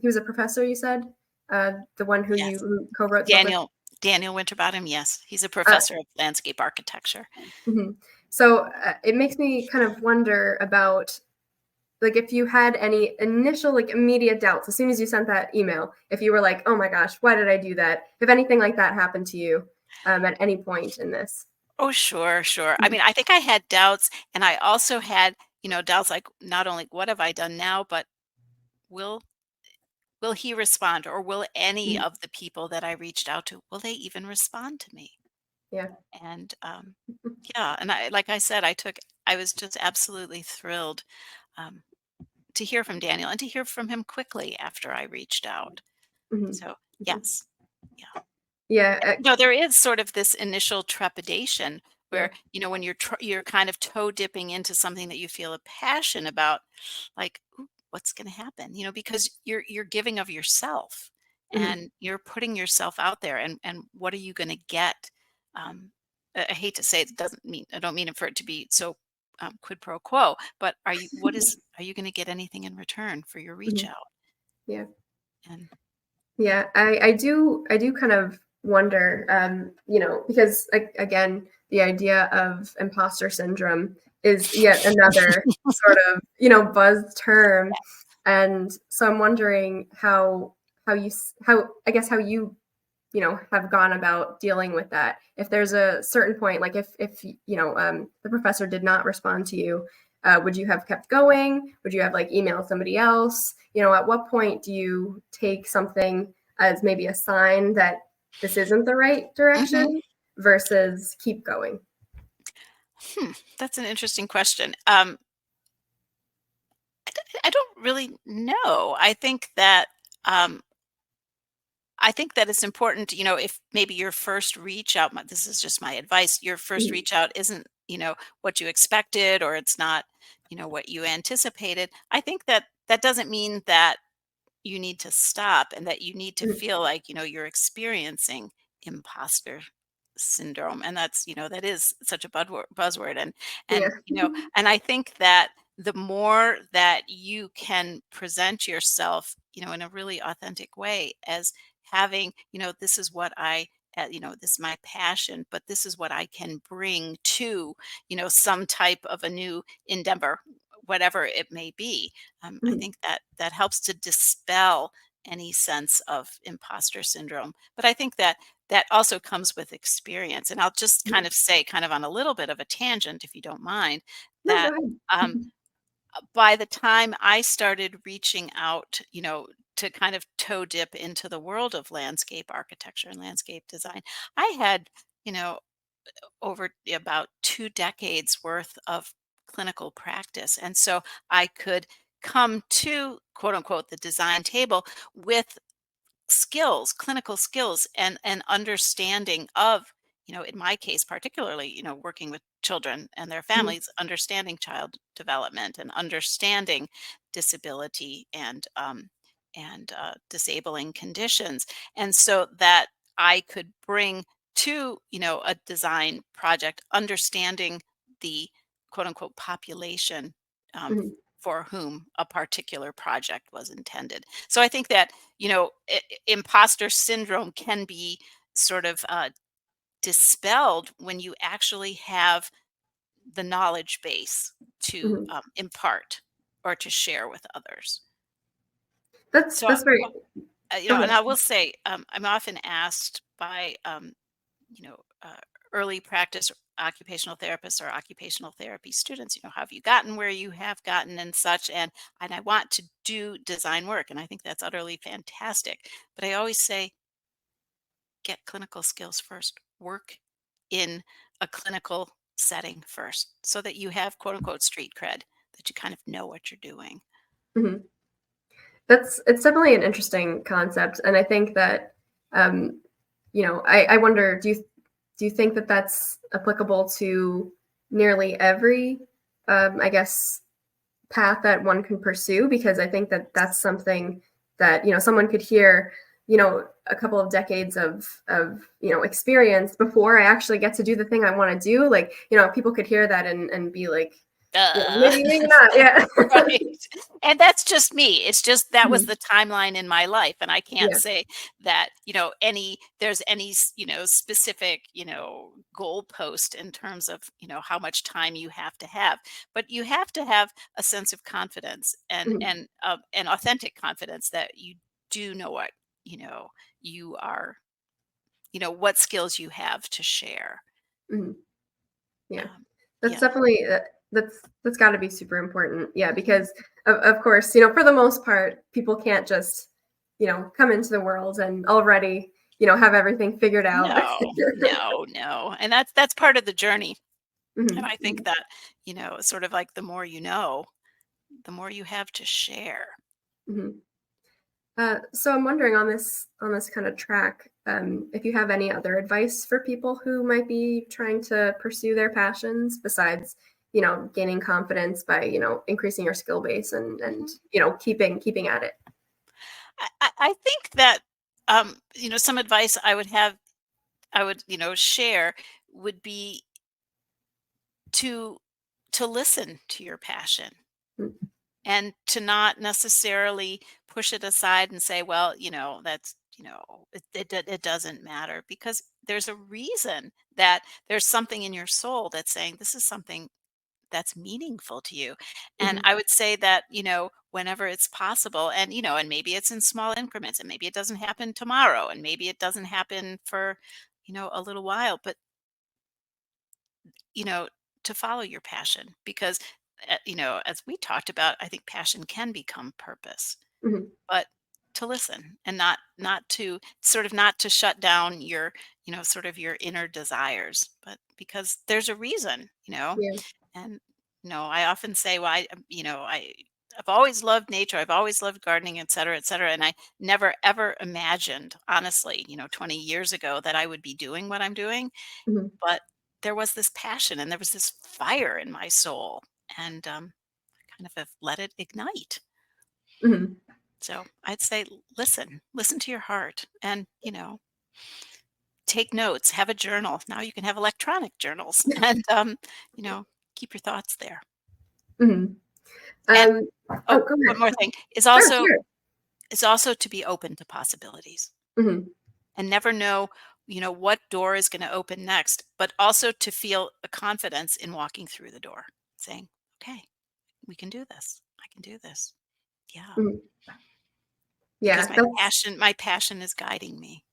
S1: he was a professor, you said, the one who you
S2: Yes,
S1: who co-wrote the book with.
S2: Daniel Winterbottom. Yes, he's a
S1: Uh,
S2: professor of landscape architecture.
S1: mhm. So it makes me kind of wonder about, like, if you had any initial, like, immediate doubts as soon as you sent that email, if you were like, oh my gosh, why did I do that? If anything like that happened to you at any point in this.
S2: Oh, sure, sure. I
S1: Mhm.
S2: mean, I think I had doubts, and I also had Dal's like, not only what have I done now, but will will he respond, or will any
S1: Mhm.
S2: of the people that I reached out to, will they even respond to me?
S1: Yeah.
S2: And yeah, and like I said, I was just absolutely thrilled um, to hear from Daniel and to hear from him quickly after I reached out.
S1: Mhm.
S2: So
S1: Mhm.
S2: yes, yeah.
S1: Yeah.
S2: There is sort of this initial trepidation
S1: Yeah.
S2: where, when you're kind of toe dipping into something that you feel a passion about, like, "Ooh, what's going to happen?" Because you're giving of yourself,
S1: Mhm.
S2: and you're putting yourself out there, and what are you going to get? I hate to say it, doesn't mean I don't mean it for it to be so quid pro quo, but are you going to get anything in return for your reach
S1: Mhm.
S2: out?
S1: Yeah.
S2: And yeah.
S1: Yeah, I do kind of wonder, because again, the idea of imposter syndrome is yet another sort of, buzz term. And so I'm wondering how how I guess how you have gone about dealing with that. If there's a certain point, like if the professor did not respond to you, would you have kept going? Would you have like emailed somebody else? At what point do you take something as maybe a sign that this isn't the right
S2: Mhm.
S1: direction versus keep going?
S2: That's an interesting question. I don't really know. Um, I think that it's important, if maybe your first reach out, this is just my advice, your first
S1: Mhm.
S2: reach out isn't, what you expected, or it's not, what you anticipated. I think that that doesn't mean that you need to stop, and that you need to
S1: Mhm.
S2: feel like, you're experiencing imposter syndrome. And that is such a buzzword.
S1: Yeah.
S2: And I think that the more that you can present yourself, in a really authentic way, as having, this is what this is my passion, but this is what I can bring to, some type of a new endeavor, whatever it may be. I
S1: Mhm.
S2: think that that helps to dispel any sense of imposter syndrome. But I think that that also comes with experience. And I'll just kind
S1: Mhm.
S2: of say, kind of on a little bit of a tangent, if you don't mind,
S1: No, go
S2: that
S1: ahead.
S2: um, by the time I started reaching out, to kind of toe dip into the world of landscape architecture and landscape design, I had, you know, over about 2 decades worth of clinical practice. And so I could come to, quote unquote, the design table with skills, clinical skills, and understanding of, in my case particularly, working with children and their
S1: Mhm.
S2: families, understanding child development and understanding disability and disabling conditions. And so that I could bring to, a design project, understanding the quote unquote population um,
S1: Mhm.
S2: for whom a particular project was intended. So I think that, imposter syndrome can be sort of dispelled when you actually have the knowledge base to
S1: Mhm.
S2: impart or to share with others.
S1: That's
S2: So,
S1: that's very. Go
S2: and
S1: ahead.
S2: I will say, I'm often asked by, you know, uh, early practice occupational therapists or occupational therapy students, have you gotten where you have gotten and such? And I want to do design work, and I think that's utterly fantastic. But I always say, get clinical skills first. Work in a clinical setting first, so that you have quote unquote street cred, that you kind of know what you're doing.
S1: Mhm. It's definitely an interesting concept, and I think that I wonder, do you think that that's applicable to nearly every I guess path that one can pursue? Because I think that that's something that someone could hear a couple of decades of experience before I actually get to do the thing I want to do. Like people could hear that and be like,
S2: Uh,
S1: maybe not. Yeah.
S2: right. And that's just me. It's just that was
S1: Mhm.
S2: the timeline in my life. And I can't
S1: Yeah.
S2: say that, there's any, specific, goalpost in terms of, how much time you have to have. But you have to have a sense of confidence,
S1: Mhm.
S2: and authentic confidence that you do know what, you know, you are, what skills you have to share.
S1: Mhm. Yeah. That's
S2: Yeah.
S1: definitely That's got to be super important. Yeah, because of course, you know, for the most part, people can't just, you know, come into the world and already, you know, have everything figured out.
S2: No, no, no. And that's part of the journey. And
S1: Mhm,
S2: I think
S1: mhm,
S2: that, sort of like the more you know, the more you have to share.
S1: mhm. So I'm wondering on this kind of track, if you have any other advice for people who might be trying to pursue their passions besides, you know, gaining confidence by, you know, increasing your skill base and
S2: Mhm.
S1: you know, keeping at it.
S2: I think that, some advice I would, share would be to listen to your passion
S1: Mm,
S2: and to not necessarily push it aside and say, well, that's, it doesn't matter, because there's a reason that there's something in your soul that's saying this is something that's meaningful to you. And
S1: mhm,
S2: I would say that, whenever it's possible, and, and maybe it's in small increments, and maybe it doesn't happen tomorrow, and maybe it doesn't happen for, a little while, but, you know, to follow your passion, because, as we talked about, I think passion can become purpose,
S1: mhm,
S2: but to listen and not to sort of not to shut down your, sort of your inner desires, but because there's a reason,
S1: yeah.
S2: and, I often say, well, I've always loved nature. I've always loved gardening, et cetera, et cetera. And I never ever imagined, honestly, 20 years ago, that I would be doing what I'm doing.
S1: Mhm,
S2: But there was this passion and there was this fire in my soul. And I kind of have let it ignite.
S1: mhm,
S2: So I'd say listen to your heart, and, take notes, have a journal. Now you can have electronic journals and, keep your thoughts there.
S1: mhm.
S2: And
S1: Um, oh,
S2: oh,
S1: go
S2: one
S1: ahead.
S2: more thing
S1: Sure, sure.
S2: is also to be open to possibilities
S1: Mhm,
S2: and never know, what door is going to open next, but also to feel a confidence in walking through the door, saying, "Okay, we can do this. I can do this." Yeah,
S1: mhm.
S2: because
S1: Yeah, that's
S2: my passion is guiding me.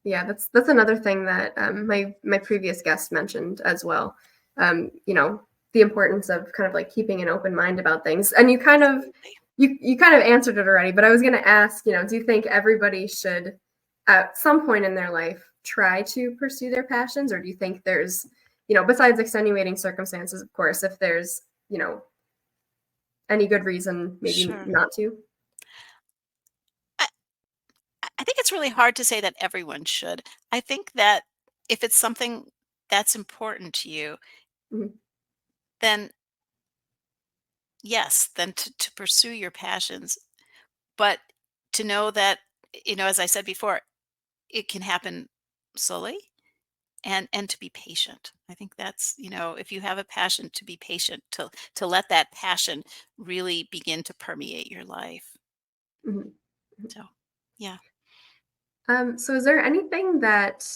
S1: yeah, that's another thing that my previous guest mentioned as well. You know, the importance of kind of like keeping an open mind about things. And
S2: Absolutely.
S1: you kind of answered it already, but I was going to ask, you know, do you think everybody should at some point in their life try to pursue their passions, or do you think there's, you know, besides extenuating circumstances, of course, if there's, you know, any good reason maybe
S2: Sure.
S1: not to?
S2: I, I think it's really hard to say that everyone should. I think that if it's something that's important to you,
S1: Mhm,
S2: then yes, then to pursue your passions, but to know that, as I said before, it can happen slowly, and to be patient. I think that's, if you have a passion, to be patient, to let that passion really begin to permeate your life.
S1: mhm.
S2: So, yeah.
S1: So is there anything that,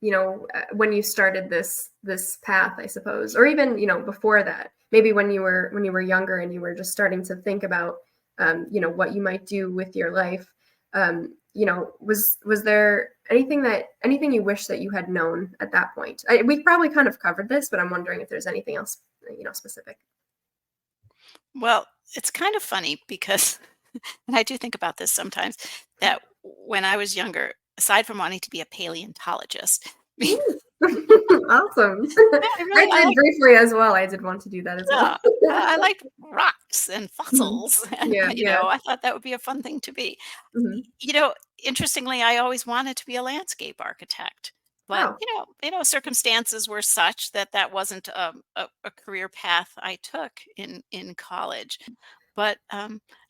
S1: you know, when you started this path, I suppose, or even, you know, before that, maybe when you were younger and you were just starting to think about, you know, what you might do with your life, you know, was there anything you wish that you had known at that point? We probably kind of covered this, but I'm wondering if there's anything else, you know, specific.
S2: Well, it's kind of funny because, and I do think about this sometimes, that when I was younger, aside from wanting to be a paleontologist,
S1: Ooh. Awesome.
S2: I
S1: I
S2: really I
S1: did
S2: like
S1: briefly as well. I did want to do that as well.
S2: yeah, I like rocks and
S1: Mhm.
S2: fossils, and
S1: Yeah, yeah.
S2: I thought that would be a fun thing to be.
S1: Mhm.
S2: You know, Interestingly, I always wanted to be a landscape architect, but
S1: Oh,
S2: circumstances were such that that wasn't a career path I took in college. But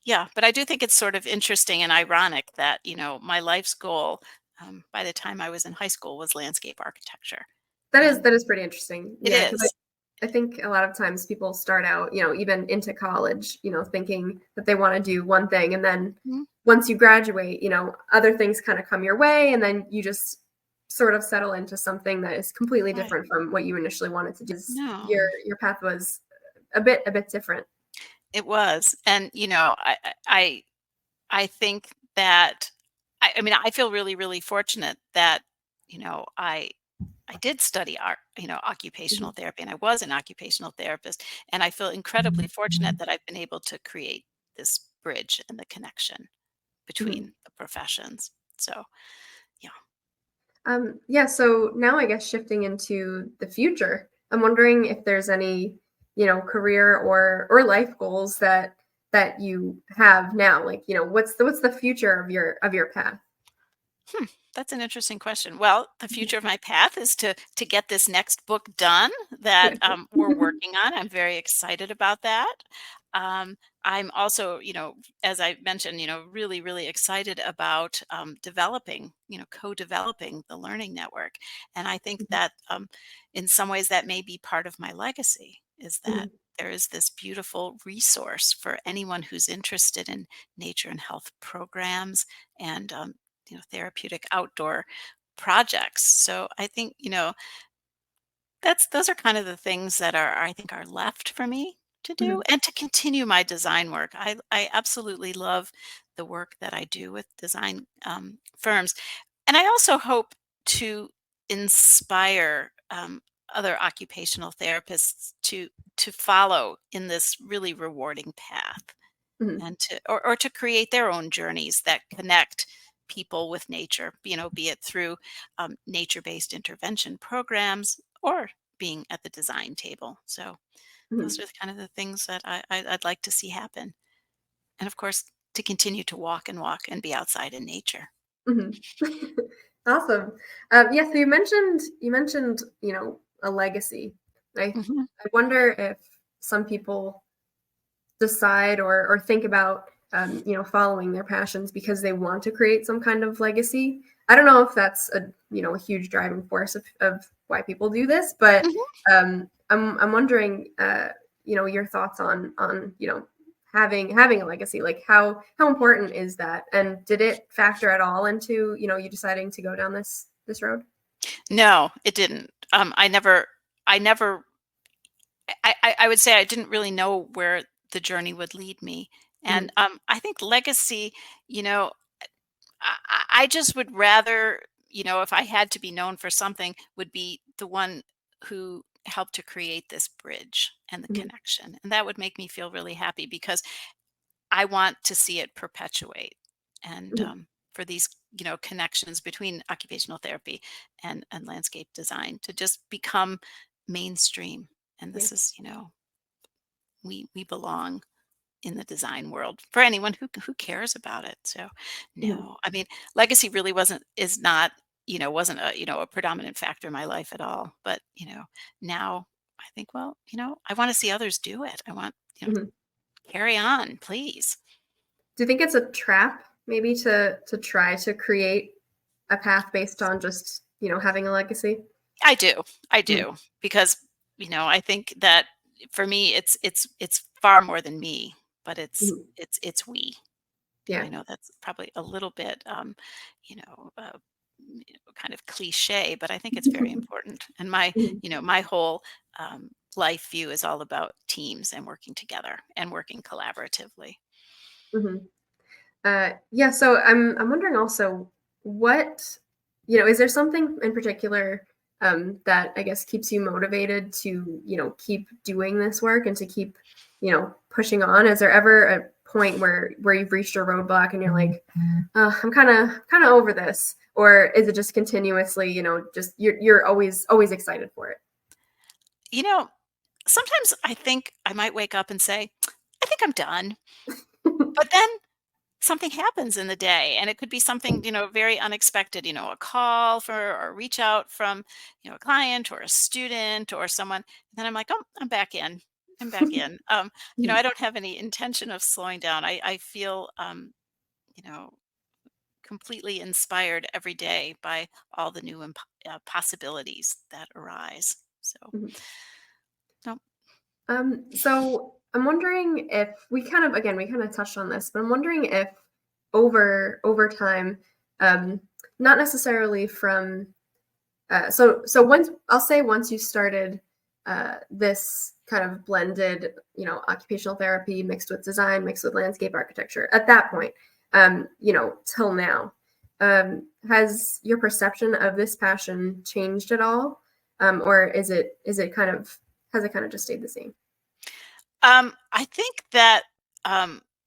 S2: yeah, but I do think it's sort of interesting and ironic that my life's goal, by the time I was in high school, was landscape architecture, and
S1: that is pretty interesting.
S2: it
S1: Yeah, because
S2: is.
S1: I think a lot of times people start out, you know, even into college, you know, thinking that they want to do one thing, and then
S2: Mhm.
S1: once you graduate, you know, other things kind of come your way, and then you just sort of settle into something that is completely
S2: Right.
S1: different from what you initially wanted to do.
S2: No.
S1: Your path was a bit different.
S2: It was, and, I think that I mean, I feel really, really fortunate that, I I did study art, occupational
S1: Mhm.
S2: therapy, and I was an occupational therapist. And I feel incredibly fortunate that I've been able to create this bridge and the connection
S1: Mhm.
S2: between the professions. So, yeah.
S1: Yeah, so now I guess shifting into the future, I'm wondering if there's any, career or life goals that you have now. Like, what's the future of your path?
S2: Hmm, that's an interesting question. Well, the future of my path is to get this next book done that
S1: Yeah.
S2: we're working on. I'm very excited about that. Um, I'm also, as I mentioned, really, really excited about developing, co-developing the learning network. And I think
S1: Mhm.
S2: that in some ways that may be part of my legacy is that
S1: Mhm.
S2: there is this beautiful resource for anyone who's interested in nature and health programs and therapeutic outdoor projects. So I think, those are kind of the things that are I think are left for me to do
S1: Mhm.
S2: and to continue my design work. I absolutely love the work that I do with design firms. And I also hope to inspire other occupational therapists to follow in this really rewarding path
S1: Mhm.
S2: and or to create their own journeys that connect people with nature, be it through nature-based intervention programs or being at the design table. So those
S1: Mhm.
S2: are kind of the things that I'd like to see happen. And of course, to continue to walk and be outside in nature.
S1: Mhm. Awesome. Yeah, so you mentioned, a legacy.
S2: Hmm.
S1: I wonder if some people decide or think about following their passions because they want to create some kind of legacy. I don't know if that's a huge driving force of why people do this, but
S2: Hmm.
S1: I'm wondering your thoughts on having a legacy. Like how important is that, and did it factor at all into you deciding to go down this road?
S2: No, it didn't. I never, I would say I didn't really know where the journey would lead me. And
S1: Mhm.
S2: I think legacy, you know, I just would rather, if I had to be known for something, would be the one who helped to create this bridge and the
S1: Mhm.
S2: connection. And that would make me feel really happy because I want to see it perpetuate. And
S1: Mhm.
S2: for these, connections between occupational therapy and landscape design to just become mainstream. And
S1: Yeah.
S2: this is, we belong in the design world for anyone who cares about it. So
S1: Mhm.
S2: no, I mean, legacy really is not, wasn't a predominant factor in my life at all. But, now I think, well, I want to see others do it. I want,
S1: Mhm.
S2: carry on, please.
S1: Do you think it's a trap maybe to try to create a path based on just, having a legacy?
S2: I do. I
S1: Mhm.
S2: do because, I think that for me it's far more than me, but
S1: Mhm.
S2: it's we. And
S1: Yeah.
S2: I know that's probably a little bit, you know, uh, kind of cliche, but I think it's very important. And
S1: Mhm.
S2: my whole life view is all about teams and working together and working collaboratively.
S1: Mhm. Yeah, so I'm wondering also what, is there something in particular that I guess keeps you motivated to, keep doing this work and to keep, pushing on? Is there ever a point where you've reached a roadblock and you're like, I'm kind of over this, or is it just continuously, just you're always excited for
S2: You know, Sometimes I think I might wake up and say, I think I'm done.
S1: it?
S2: But then something happens in the day and it could be something very unexpected, a call for or reach out from a client or a student or someone, and then I'm like, oh, I'm back in. I don't have any intention of slowing down. I feel you know completely inspired every day by all the new possibilities that arise. So no.
S1: So I'm wondering if we kind of touched on this, but I'm wondering if over time, um, not necessarily from so once you started this kind of blended, occupational therapy mixed with design, mixed with landscape architecture, at that point, till now. Has your perception of this passion changed at all, or is it kind of has it kind of just stayed the same?
S2: I think that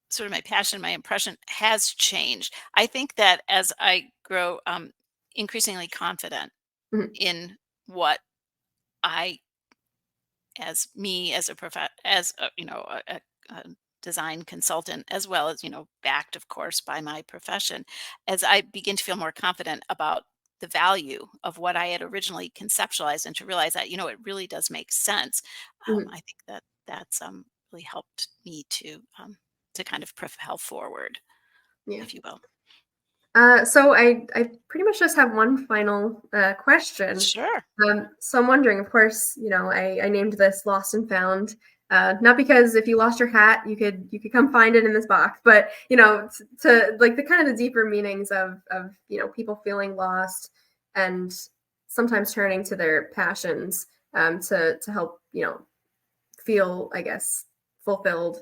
S2: sort of my passion, my impression has changed. I think that as I grow increasingly confident
S1: Mhm,
S2: in what I, as me, as a as a, a design consultant, as well as backed, of course, by my profession, as I begin to feel more confident about the value of what I had originally conceptualized, and to realize that it really does make sense.
S1: mhm,
S2: I think that that's really helped me to kind of propel forward,
S1: yeah.
S2: if you will.
S1: So I pretty much just have one final question.
S2: Sure.
S1: So I'm wondering, of course, I named this Lost and Found, not because if you lost your hat, you could come find it in this box, but to like the kind of the deeper meanings of people feeling lost and sometimes turning to their passions to help feel, I guess, fulfilled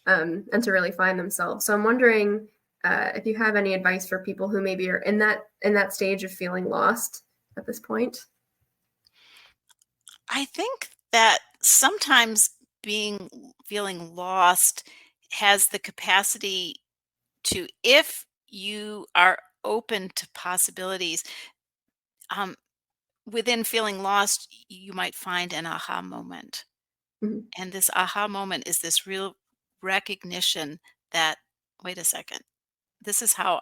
S1: and to really find themselves. So I'm wondering if you have any advice for people who maybe are in that stage of feeling lost at this point.
S2: I think that sometimes being feeling lost has the capacity to, if you are open to possibilities, um, within feeling lost, you might find an aha moment.
S1: Mhm,
S2: And this aha moment is this real recognition that, wait a second, this is how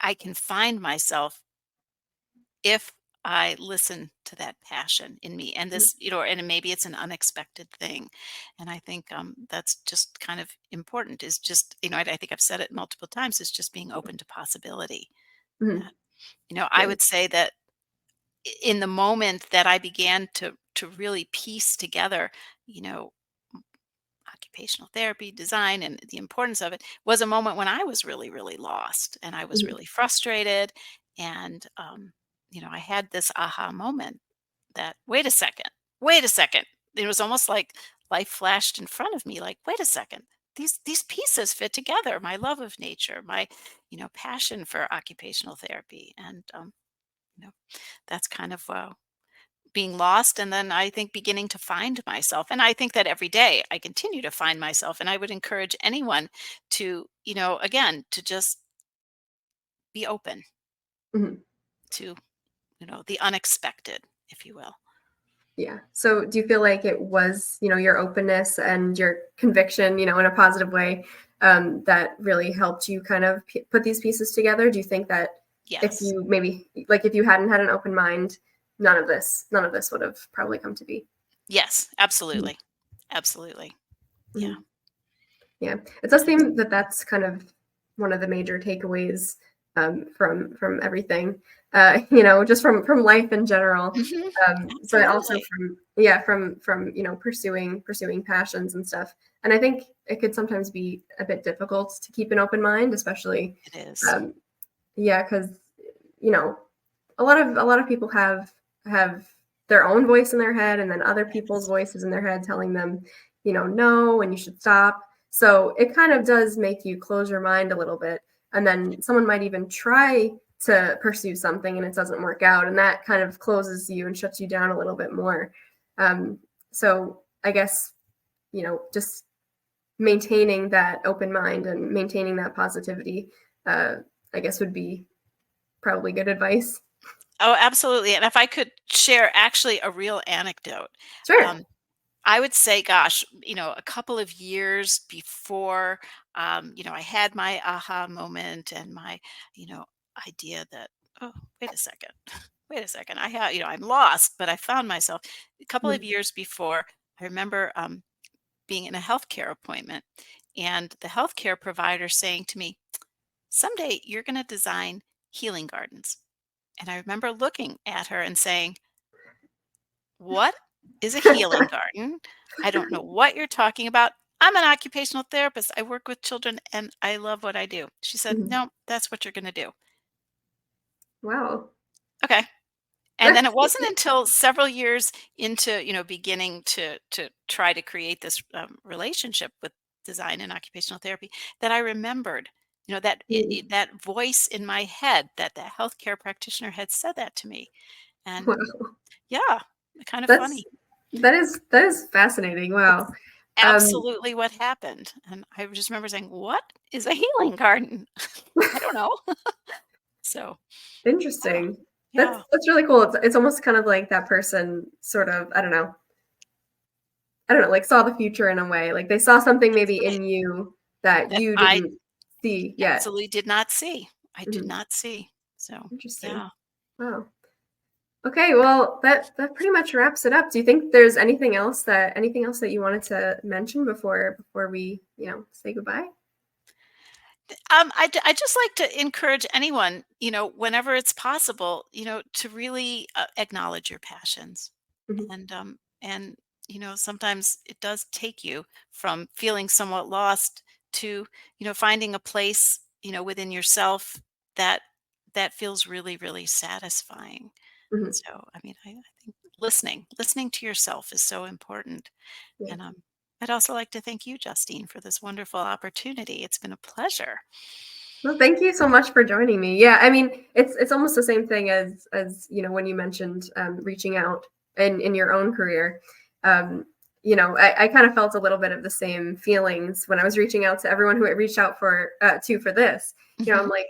S2: I can find myself if I listen to that passion in me. And
S1: mhm,
S2: this, and maybe it's an unexpected thing. And I think that's just kind of important, is just, I think I've said it multiple times, is just being open to possibility.
S1: mhm,
S2: That, I
S1: yeah.
S2: would say that in the moment that I began to really piece together, you know, occupational therapy, design, and the importance of it, was a moment when I was really, really lost, and I was
S1: Mhm,
S2: really frustrated. And, I had this aha moment that, wait a second. It was almost like life flashed in front of me, like, wait a second. These pieces fit together. My love of nature, my, passion for occupational therapy. And, you know, that's kind of being lost, and then I think beginning to find myself. And I think that every day I continue to find myself, and I would encourage anyone to, again, to just be open
S1: mhm,
S2: to, the unexpected, if you will.
S1: yeah. So do you feel like it was, your openness and your conviction, in a positive way, that really helped you kind of put these pieces together? Do you think that if
S2: Yes.
S1: you maybe like if you hadn't had an open mind, none of this would have probably come to be?
S2: Yes,
S1: Mhm,
S2: absolutely. Absolutely. Yeah.
S1: mhm. Yeah, it does
S2: Yes.
S1: seem that that's kind of one of the major takeaways from everything, just from life in general,
S2: Hmm.
S1: but also
S2: Absolutely.
S1: from pursuing passions and stuff. And I think it could sometimes be a bit difficult to keep an open mind, especially
S2: It is.
S1: um, yeah, because you know a lot of people have their own voice in their head and then other people's
S2: Yes.
S1: voices in their head telling them, no, and you should stop. So it kind of does make you close your mind a little bit. And then someone might even try to pursue something and it doesn't work out. And that kind of closes you and shuts you down a little bit more. So I guess, just maintaining that open mind and maintaining that positivity, uh, I guess would be probably good advice.
S2: Oh, absolutely. And if I could share actually a real anecdote,
S1: Sure.
S2: um, I would say, gosh, a couple of years before, I had my aha moment, and my, you know, idea that, oh, wait a second, wait a second, I have, I'm lost, but I found myself a couple of
S1: Mhm,
S2: years before. I remember being in a healthcare appointment, and the healthcare provider saying to me, someday you're going to design healing gardens. And I remember looking at her and saying, what is a healing garden? I don't know what you're talking about. I'm an occupational therapist. I work with children and I love what I do. She said,
S1: mhm.
S2: no, that's what you're going to do.
S1: Wow.
S2: Okay. And then it wasn't until several years into, beginning to try to create this relationship with design and occupational therapy, that I remembered.
S1: Mm.
S2: that voice in my head that the healthcare practitioner had said that to me. And
S1: Wow.
S2: yeah, kind of
S1: That's
S2: funny.
S1: that is fascinating. Wow.
S2: It's
S1: Um,
S2: absolutely what happened. And I just remember saying, "What is a healing garden?" I don't know. So, yeah,
S1: Interesting.
S2: yeah,
S1: That's really cool. It's almost kind of like that person sort of, I don't know, like saw the future in a way. Like they saw something
S2: that's
S1: maybe
S2: right.
S1: in you that
S2: That
S1: you
S2: I
S1: didn't see yet.
S2: absolutely did not see. I did
S1: Mhm.
S2: not see. So,
S1: Interesting.
S2: yeah.
S1: Wow. Okay, well, that pretty much wraps it up. Do you think there's anything else that you wanted to mention before we, say goodbye?
S2: I just like to encourage anyone, whenever it's possible, to really acknowledge your passions.
S1: Mhm,
S2: And sometimes it does take you from feeling somewhat lost to, finding a place, within yourself that feels really, really satisfying.
S1: mhm.
S2: So, I mean, I think listening to yourself is so important.
S1: Yeah.
S2: And I'd also like to thank you, Justine, for this wonderful opportunity. It's been a pleasure.
S1: Well, thank you so much for joining me. Yeah, I mean, it's almost the same thing as when you mentioned reaching out in your own career. Um, I kind of felt a little bit of the same feelings when I was reaching out to everyone who I reached out for this. I'm
S2: Hmm.
S1: like,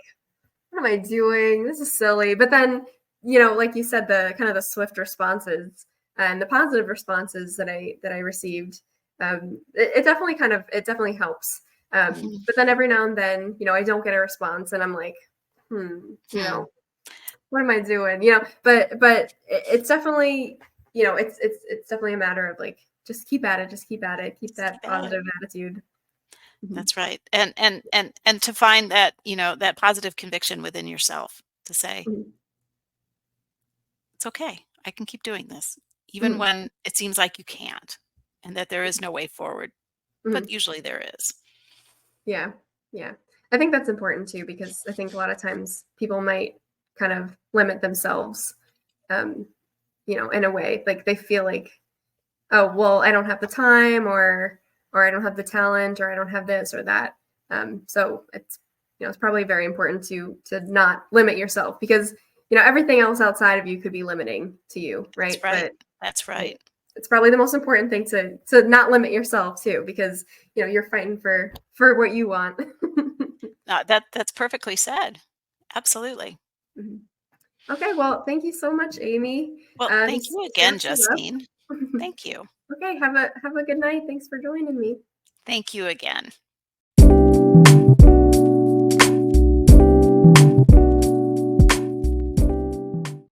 S1: what am I doing? This is silly. But then, like you said, the kind of the swift responses and the positive responses that I received, it definitely helps.
S2: Hmm.
S1: But then every now and then, I don't get a response, and I'm like, hmm,
S2: Hmm.
S1: what am I doing? But it's definitely, it's definitely a matter of like just keep at it, just keep at it, keep
S2: Just keep
S1: that
S2: at it.
S1: positive attitude. Mhm,
S2: That's right. And to find that, that positive conviction within yourself to say,
S1: mhm,
S2: it's okay. I can keep doing this, even
S1: mhm,
S2: when it seems like you can't, and that there is no way forward. But
S1: mhm.
S2: usually there is.
S1: Yeah, yeah. I think that's important too because I think a lot of times people might kind of limit themselves, um, in a way. Like they feel like, oh, well, I don't have the time, or I don't have the talent, or I don't have this or that. So it's probably very important to not limit yourself because everything else outside of you could be limiting to you,
S2: That's
S1: right?
S2: right.
S1: But
S2: That's
S1: it,
S2: right.
S1: it's probably the most important thing to not limit yourself too because you're fighting for what you want.
S2: That's perfectly said. Absolutely.
S1: Mhm. Okay, well, thank you so much, Amy.
S2: Well, thank
S1: This
S2: you
S1: this
S2: again,
S1: wraps it up.
S2: Justine. Thank you.
S1: Okay, have a good night. Thanks for joining me.
S2: Thank you again.